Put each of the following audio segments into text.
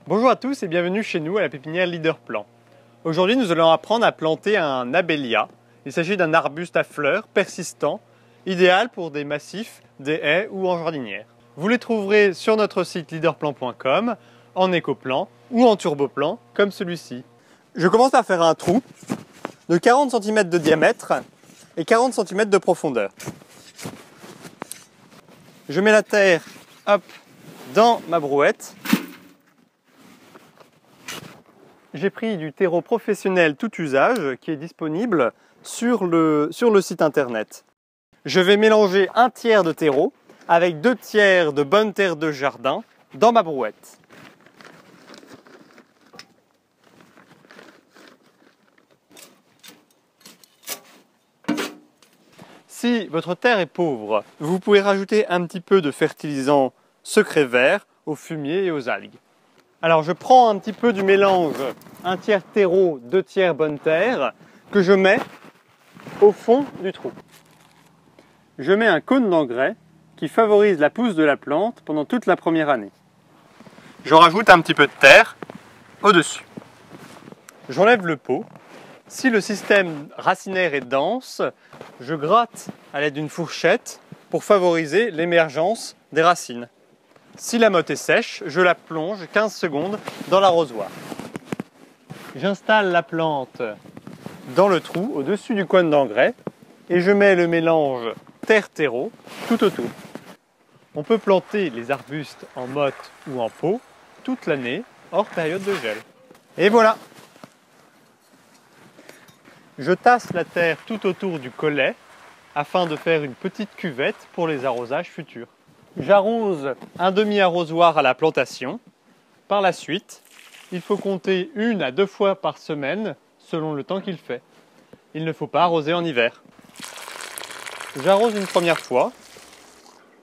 Bonjour à tous et bienvenue chez nous à la pépinière Leaderplan. Aujourd'hui nous allons apprendre à planter un abélia. Il s'agit d'un arbuste à fleurs persistant, idéal pour des massifs, des haies ou en jardinière. Vous les trouverez sur notre site leaderplan.com, en écoplan ou en turboplan comme celui-ci. Je commence par faire un trou de 40 cm de diamètre et 40 cm de profondeur. Je mets la terre dans ma brouette. J'ai pris du terreau professionnel tout usage qui est disponible sur le site internet. Je vais mélanger un tiers de terreau avec 2 tiers de bonne terre de jardin dans ma brouette. Si votre terre est pauvre, vous pouvez rajouter un petit peu de fertilisant secret vert aux fumiers et aux algues. Alors je prends un petit peu du mélange, un tiers terreau, 2 tiers bonne terre, que je mets au fond du trou. Je mets un cône d'engrais qui favorise la pousse de la plante pendant toute la première année. Je rajoute un petit peu de terre au-dessus. J'enlève le pot. Si le système racinaire est dense, je gratte à l'aide d'une fourchette pour favoriser l'émergence des racines. Si la motte est sèche, je la plonge 15 secondes dans l'arrosoir. J'installe la plante dans le trou au-dessus du cône d'engrais et je mets le mélange terre-terreau tout autour. On peut planter les arbustes en motte ou en pot toute l'année, hors période de gel. Et voilà! Je tasse la terre tout autour du collet afin de faire une petite cuvette pour les arrosages futurs. J'arrose un demi-arrosoir à la plantation. Par la suite, il faut compter 1 à 2 fois par semaine selon le temps qu'il fait. Il ne faut pas arroser en hiver. J'arrose une première fois,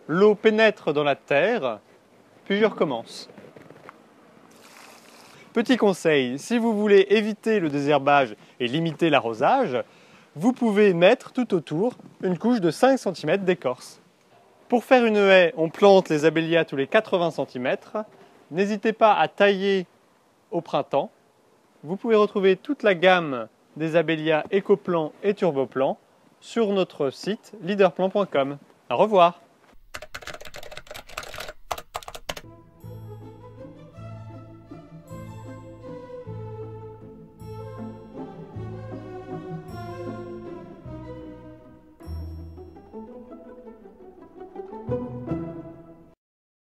l'eau pénètre dans la terre, puis je recommence. Petit conseil, si vous voulez éviter le désherbage et limiter l'arrosage, vous pouvez mettre tout autour une couche de 5 cm d'écorce. Pour faire une haie, on plante les abélias tous les 80 cm. N'hésitez pas à tailler au printemps. Vous pouvez retrouver toute la gamme des abélias écoplan et turboplan sur notre site leaderplan.com. Au revoir!